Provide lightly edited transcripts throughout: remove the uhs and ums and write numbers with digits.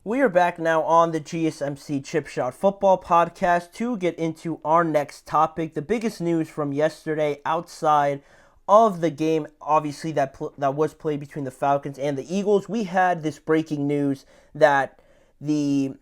We are back now on the GSMC Chip Shot Football Podcast to get into our next topic. The biggest news from yesterday outside of the game, obviously, that was played between the Falcons and the Eagles. We had this breaking news that the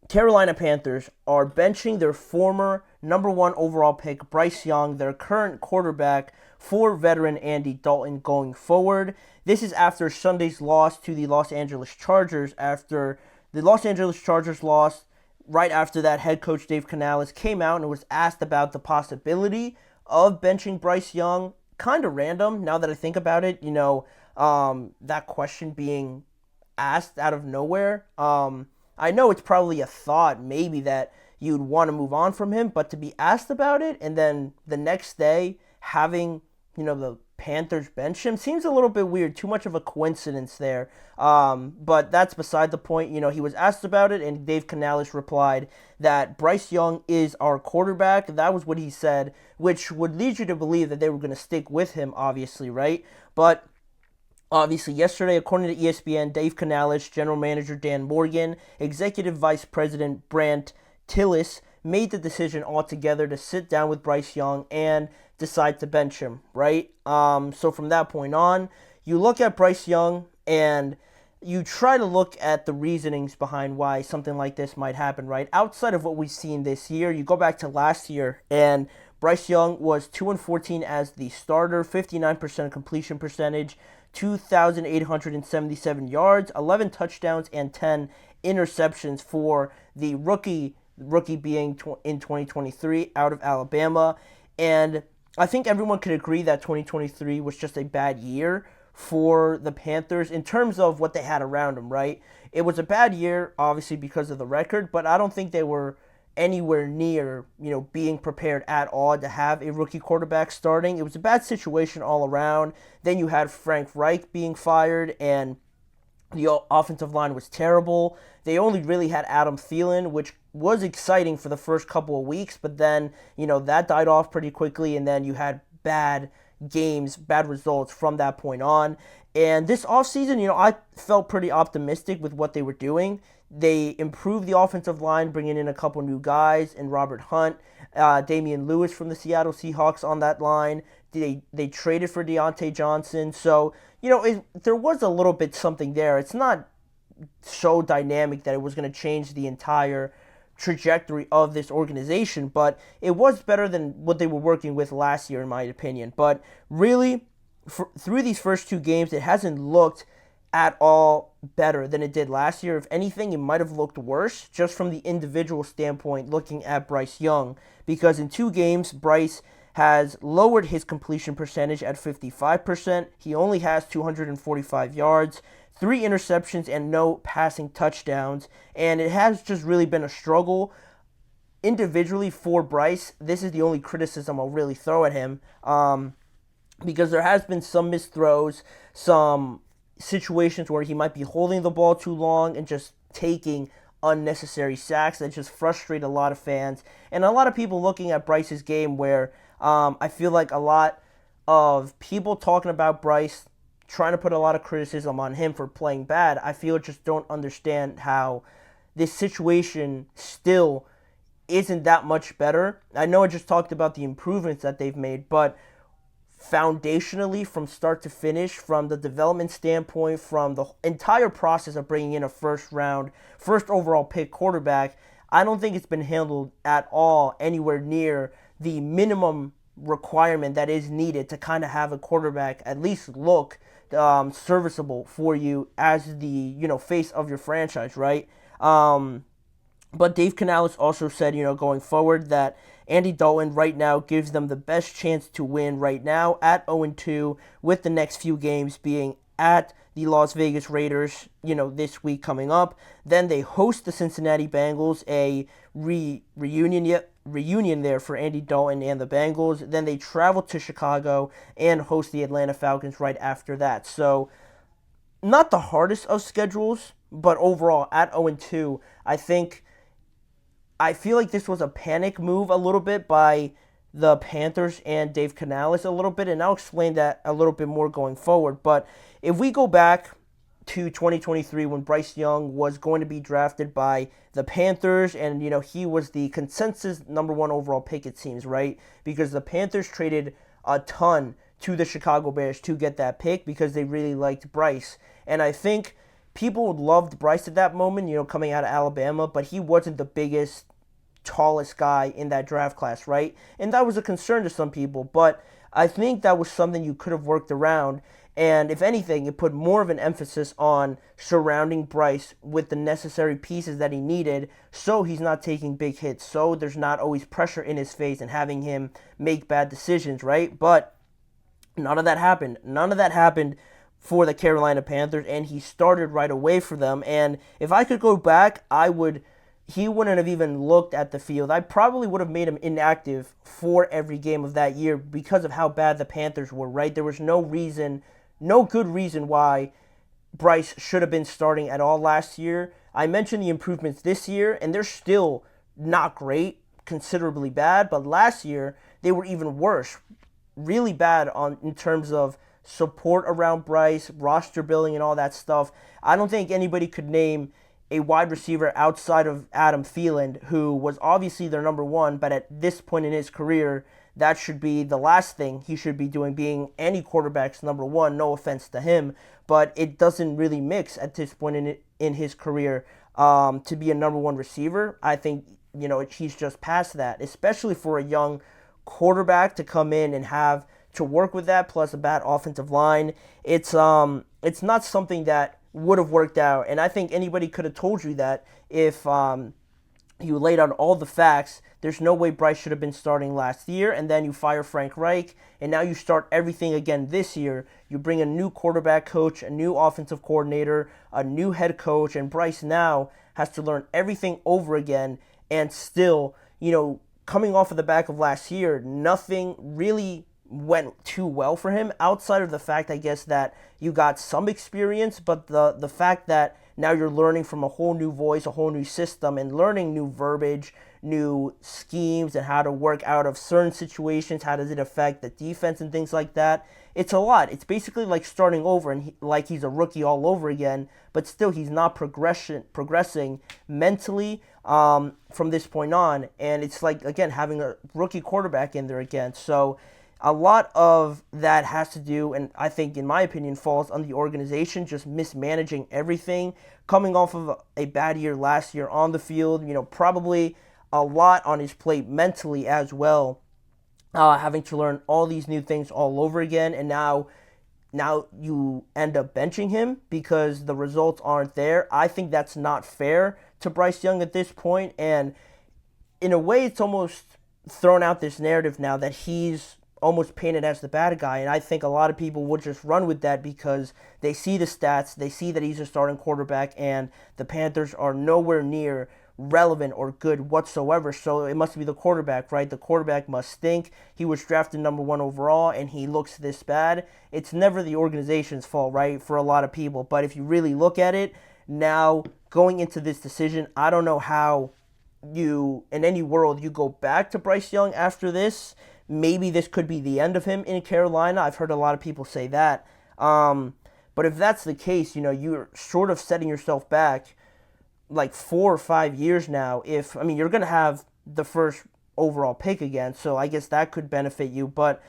Carolina Panthers are benching their former number one overall pick, Bryce Young, their current quarterback, for veteran Andy Dalton going forward. This is after Sunday's loss to the Los Angeles Chargers. After the Los Angeles Chargers lost, right after that, head coach Dave Canales came out and was asked about the possibility of benching Bryce Young. Kind of random, now that I think about it, that question being asked out of nowhere. I know it's probably a thought maybe that you'd want to move on from him, but to be asked about it and then the next day having, the Panthers bench him seems a little bit weird. Too much of a coincidence there. But that's beside the point. He was asked about it and Dave Canales replied that Bryce Young is our quarterback. That was what he said, which would lead you to believe that they were going to stick with him, obviously, right? But obviously, yesterday, according to ESPN, Dave Canales, General Manager Dan Morgan, Executive Vice President Brant Tillis made the decision altogether to sit down with Bryce Young and decide to bench him, right? So from that point on, you look at Bryce Young and you try to look at the reasonings behind why something like this might happen, right? Outside of what we've seen this year, you go back to last year and Bryce Young was 2-14 as the starter, 59% completion percentage, 2,877 yards, 11 touchdowns, and 10 interceptions for the rookie being in 2023 out of Alabama. And I think everyone could agree that 2023 was just a bad year for the Panthers in terms of what they had around them, right? It was a bad year, obviously, because of the record, but I don't think they were anywhere near, being prepared at all to have a rookie quarterback starting. It was a bad situation all around. Then you had Frank Reich being fired, and the offensive line was terrible. They only really had Adam Thielen, which was exciting for the first couple of weeks, but then, that died off pretty quickly, and then you had bad games, bad results from that point on. And this offseason, I felt pretty optimistic with what they were doing. They improved the offensive line, bringing in a couple new guys, and Robert Hunt, Damian Lewis from the Seattle Seahawks on that line. They traded for Deontay Johnson. So, there was a little bit something there. It's not so dynamic that it was going to change the entire trajectory of this organization, but it was better than what they were working with last year, in my opinion. But really, through these first two games, it hasn't looked at all better than it did last year. If anything, it might have looked worse just from the individual standpoint looking at Bryce Young, because in 2 games, Bryce has lowered his completion percentage at 55%. He only has 245 yards, 3 interceptions, and no passing touchdowns, and it has just really been a struggle individually for Bryce. This is the only criticism I'll really throw at him, because there has been some missed throws, some situations where he might be holding the ball too long and just taking unnecessary sacks that just frustrate a lot of fans and a lot of people looking at Bryce's game, where I feel like a lot of people talking about Bryce, trying to put a lot of criticism on him for playing bad, I feel just don't understand how this situation still isn't that much better. I know I just talked about the improvements that they've made, but foundationally, from start to finish, from the development standpoint, from the entire process of bringing in a first overall pick quarterback, I don't think it's been handled at all anywhere near the minimum requirement that is needed to kind of have a quarterback at least look serviceable for you as the face of your franchise, right? But Dave Canales also said, going forward, that Andy Dalton right now gives them the best chance to win right now at 0-2, with the next few games being at the Las Vegas Raiders, this week coming up. Then they host the Cincinnati Bengals, a reunion there for Andy Dalton and the Bengals. Then they travel to Chicago and host the Atlanta Falcons right after that. So, not the hardest of schedules, but overall, at 0-2, I feel like this was a panic move a little bit by the Panthers and Dave Canales a little bit, and I'll explain that a little bit more going forward. But if we go back to 2023 when Bryce Young was going to be drafted by the Panthers, and he was the consensus number one overall pick, it seems, right? Because the Panthers traded a ton to the Chicago Bears to get that pick because they really liked Bryce. And I think people loved Bryce at that moment, coming out of Alabama, but he wasn't the biggest, tallest guy in that draft class, right? And that was a concern to some people, but I think that was something you could have worked around. And if anything, it put more of an emphasis on surrounding Bryce with the necessary pieces that he needed so he's not taking big hits, so there's not always pressure in his face and having him make bad decisions, right? But none of that happened. None of that happened for the Carolina Panthers, and he started right away for them. And if I could go back, he wouldn't have even looked at the field. I probably would have made him inactive for every game of that year because of how bad the Panthers were, right? There was no good reason why Bryce should have been starting at all last year. I mentioned the improvements this year, and they're still not great, considerably bad, but last year they were even worse, really bad in terms of support around Bryce, roster building, and all that stuff. I don't think anybody could name a wide receiver outside of Adam Thielen, who was obviously their number one, but at this point in his career, that should be the last thing he should be doing, being any quarterback's number one. No offense to him, but it doesn't really mix at this point in his career to be a number one receiver. I think he's just past that, especially for a young quarterback to come in and have to work with that, plus a bad offensive line. It's not something that would have worked out, and I think anybody could have told you that if you laid out all the facts. There's no way Bryce should have been starting last year, and then you fire Frank Reich, and now you start everything again this year. You bring a new quarterback coach, a new offensive coordinator, a new head coach, and Bryce now has to learn everything over again, and still, coming off of the back of last year, nothing really went too well for him, outside of the fact, I guess, that you got some experience, but the fact that now you're learning from a whole new voice, a whole new system, and learning new verbiage, new schemes, and how to work out of certain situations, how does it affect the defense and things like that. It's a lot. It's basically like starting over and like he's a rookie all over again, but still he's not progressing mentally from this point on, and it's like, again, having a rookie quarterback in there again. So a lot of that has to do, and I think, in my opinion, falls on the organization just mismanaging everything, coming off of a bad year last year on the field, probably a lot on his plate mentally as well, having to learn all these new things all over again, and now you end up benching him because the results aren't there. I think that's not fair to Bryce Young at this point, and in a way it's almost thrown out this narrative now that he's almost painted as the bad guy, and I think a lot of people would just run with that because they see the stats, they see that he's a starting quarterback, and the Panthers are nowhere near relevant or good whatsoever, so it must be the quarterback, right? The quarterback must stink. He was drafted number one overall, and he looks this bad. It's never the organization's fault, right, for a lot of people, but if you really look at it, now, going into this decision, I don't know how you, in any world, you go back to Bryce Young after this. Maybe this could be the end of him in Carolina. I've heard a lot of people say that. But if that's the case, you're sort of setting yourself back like 4 or 5 years now. You're going to have the first overall pick again, so I guess that could benefit you. But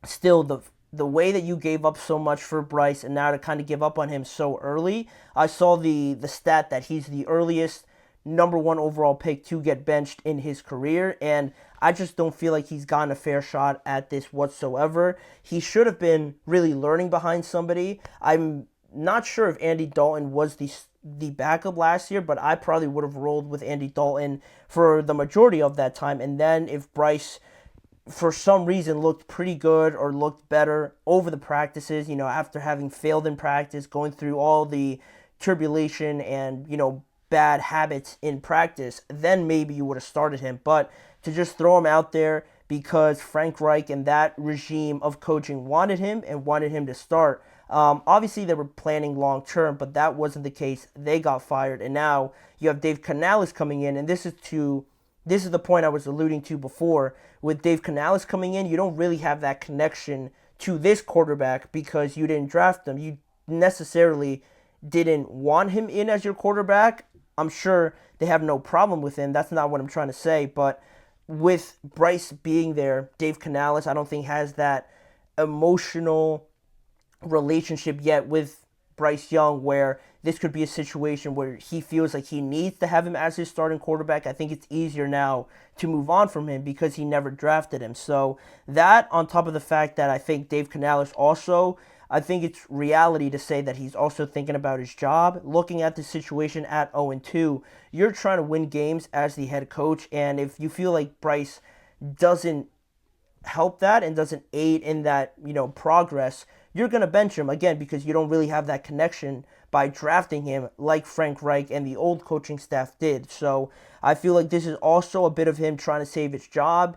still, the way that you gave up so much for Bryce and now to kind of give up on him so early, I saw the stat that he's the earliest number one overall pick to get benched in his career, and I just don't feel like he's gotten a fair shot at this whatsoever. He should have been really learning behind somebody. I'm not sure if Andy Dalton was the backup last year, but I probably would have rolled with Andy Dalton for the majority of that time, and then if Bryce for some reason looked pretty good or looked better over the practices, after having failed in practice, going through all the tribulation and, bad habits in practice, then maybe you would have started him. But to just throw him out there because Frank Reich and that regime of coaching wanted him and wanted him to start. Obviously, they were planning long term, but that wasn't the case. They got fired, and now you have Dave Canales coming in, and this is the point I was alluding to before. With Dave Canales coming in, you don't really have that connection to this quarterback because you didn't draft him. You necessarily didn't want him in as your quarterback. I'm sure they have no problem with him. That's not what I'm trying to say. But with Bryce being there, Dave Canales, I don't think has that emotional relationship yet with Bryce Young where this could be a situation where he feels like he needs to have him as his starting quarterback. I think it's easier now to move on from him because he never drafted him. So that on top of the fact that I think Dave Canales also, I think it's reality to say that he's also thinking about his job. Looking at the situation at 0-2, you're trying to win games as the head coach, and if you feel like Bryce doesn't help that and doesn't aid in that, progress, you're going to bench him again because you don't really have that connection by drafting him like Frank Reich and the old coaching staff did. So I feel like this is also a bit of him trying to save his job,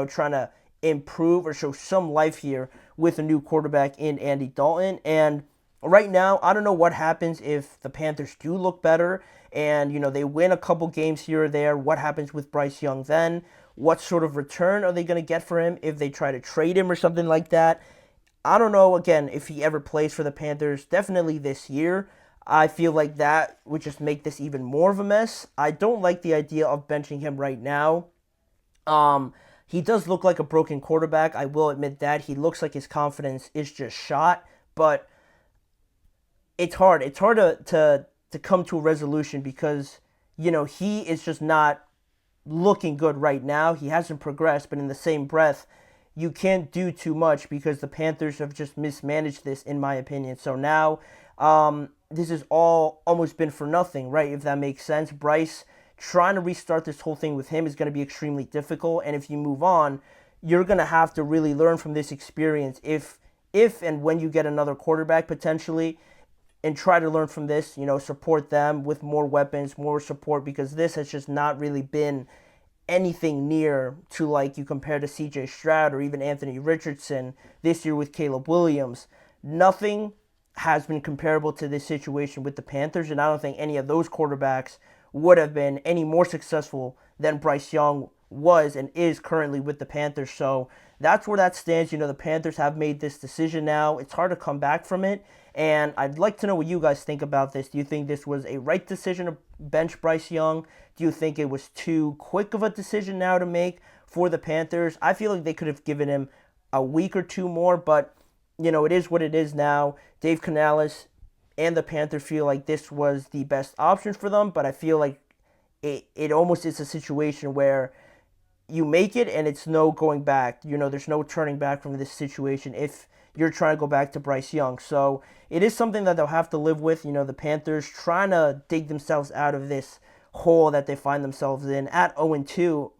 trying to improve or show some life here with a new quarterback in Andy Dalton. And right now, I don't know what happens if the Panthers do look better and, they win a couple games here or there. What happens with Bryce Young then? What sort of return are they going to get for him if they try to trade him or something like that? I don't know, again, if he ever plays for the Panthers. Definitely this year. I feel like that would just make this even more of a mess. I don't like the idea of benching him right now. He does look like a broken quarterback. I will admit that. He looks like his confidence is just shot. But it's hard. It's hard to come to a resolution because, he is just not looking good right now. He hasn't progressed, but in the same breath, you can't do too much because the Panthers have just mismanaged this, in my opinion. So now, this has all almost been for nothing, right? If that makes sense. Bryce trying to restart this whole thing with him is going to be extremely difficult. And if you move on, you're going to have to really learn from this experience if and when you get another quarterback potentially, and try to learn from this, support them with more weapons, more support, because this has just not really been anything near to like you compare to CJ Stroud or even Anthony Richardson this year with Caleb Williams. Nothing has been comparable to this situation with the Panthers, and I don't think any of those quarterbacks would have been any more successful than Bryce Young was and is currently with the Panthers. So that's where that stands. The Panthers have made this decision now. It's hard to come back from it, and I'd like to know what you guys think about this. Do you think this was a right decision to bench Bryce Young? Do you think it was too quick of a decision now to make for the Panthers? I feel like they could have given him a week or two more, but it is what it is now. Dave Canales and the Panthers feel like this was the best option for them, but I feel like it almost is a situation where you make it and it's no going back. There's no turning back from this situation if you're trying to go back to Bryce Young. So it is something that they'll have to live with. The Panthers trying to dig themselves out of this hole that they find themselves in at 0-2,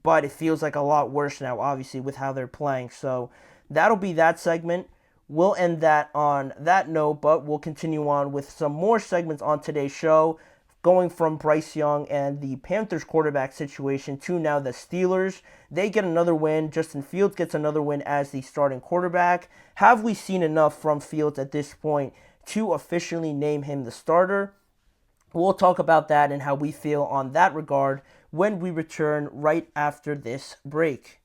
but it feels like a lot worse now, obviously, with how they're playing. So that'll be that segment. We'll end that on that note, but we'll continue on with some more segments on today's show, going from Bryce Young and the Panthers quarterback situation to now the Steelers. They get another win. Justin Fields gets another win as the starting quarterback. Have we seen enough from Fields at this point to officially name him the starter? We'll talk about that and how we feel on that regard when we return right after this break.